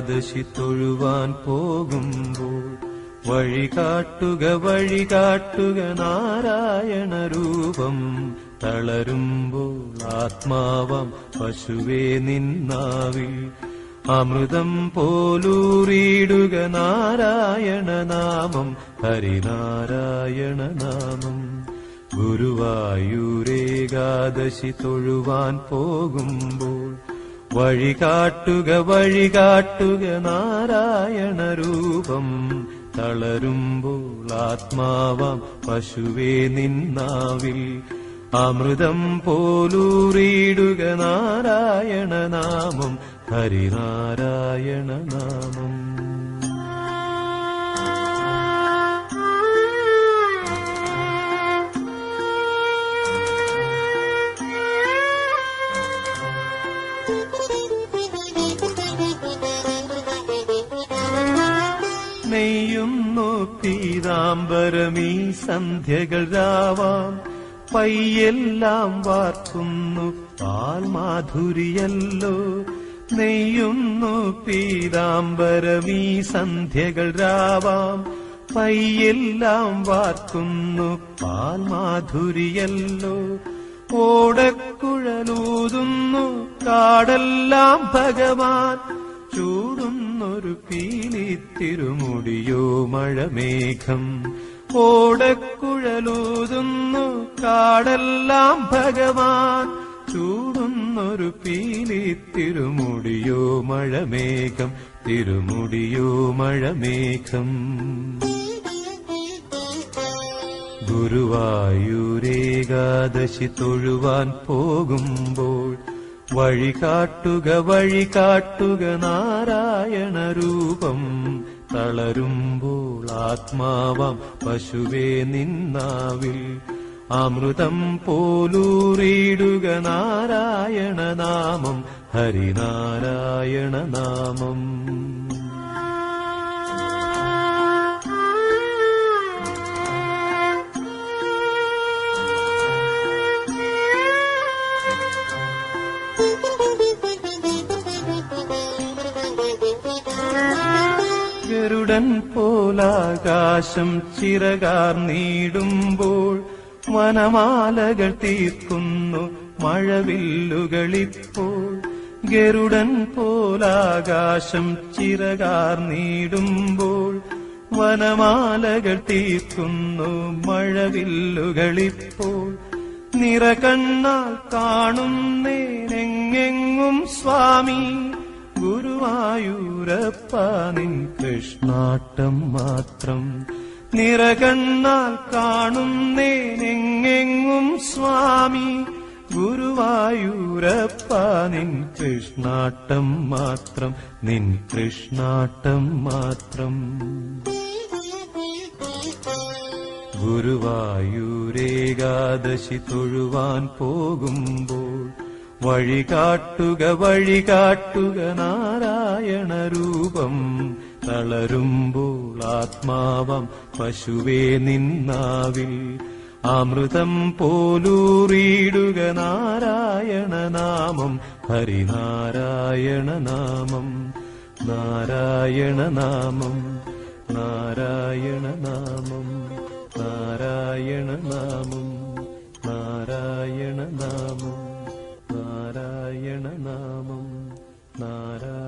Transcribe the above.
ഏകാദശി തൊഴുവാൻ പോകുമ്പോൾ വഴികാട്ടുക നാരായണ രൂപം. തളരുമ്പോൾ ആത്മാവാം പശുവേ നിന്നാവിൽ അമൃതം പോലൂറിയിടുക നാരായണ നാമം, ഹരിനാരായണ നാമം. ഗുരുവായൂരേകാദശി തൊഴുവാൻ പോകുമ്പോൾ വഴികാട്ടുക നാരായണ രൂപം. തളരുമ്പോൾ ആത്മാവാം പശുവേ നിന്നാവിൽ അമൃതം പോലൂറിയിടുക നാരായണ നാമം, ഹരിനാരായണ നാമം. നെയ്യുന്നു പീതാംബരമീ സന്ധ്യകൾ രാവാം, പയ്യെല്ലാം വാർക്കുന്നു പാൽമാധുരിയല്ലോ. നെയ്യുന്നു പീതാംബരമീ സന്ധ്യകൾ രാവാം, പയ്യെല്ലാം വാർക്കുന്നു പാൽമാധുരിയല്ലോ. ഓടക്കുഴലൂതുന്നു കാടെല്ലാം ഭഗവാൻ, ചൂടുന്നൊരു പീലിത്തിരുമുടിയോ മഴമേഘം. ഓടക്കുഴലൂതുന്നു കാടെല്ലാം ഭഗവാൻ, ചൂടുന്നൊരു പീലിത്തിരുമുടിയോ മഴമേഘം, തിരുമുടിയോ മഴമേഘം. ഗുരുവായൂരേകാദശി തൊഴുവാൻ പോകുമ്പോൾ വഴികാട്ടുക നാരായണ രൂപം. തളരുമ്പോൾ ആത്മാവാം പശുവേ നിന്നാവിൽ അമൃതം പോലൂറിയിടുക നാരായണ നാമം, ഹരിനാരായണ നാമം. ഗരുഡൻ പോലാകാശം ചിറകാർന്നിടുമ്പോൾ വനമാലകൾ തീർക്കുന്നു മഴവില്ലുകളിപ്പോൾ. ഗരുഡൻ പോലാകാശം ചിറകാർന്നിടുമ്പോൾ വനമാലകൾ തീർക്കുന്നു മഴവില്ലുകളിപ്പോൾ. നിറകണ്ണാൽ കാണുന്നേനെങ്ങെങ്ങും സ്വാമി, ഗുരുവായൂരപ്പ നിൻ കൃഷ്ണാട്ടം മാത്രം. നിറകണ്ണാൽ കാണുന്നേനെങ്ങെങ്ങും സ്വാമി, ഗുരുവായൂരപ്പ നിൻ കൃഷ്ണാട്ടം മാത്രം, നിൻ കൃഷ്ണാട്ടം മാത്രം. ഗുരുവായൂരേകാദശി തൊഴുവാൻ പോകുമ്പോൾ വഴികാട്ടുക നാരായണ രൂപം. തളരുമ്പോൾ ആത്മാവാം പശുവേ നിന്നാവിൽ അമൃതം പോലൂറിയിടുക നാരായണ നാമം, ഹരിനാരായണ നാമം. നാരായണ നാമം, നാരായണ നാമം, നാരായണ നാമം, നാരായണ നാമം, നാരായണ നാമം, നാരായണ.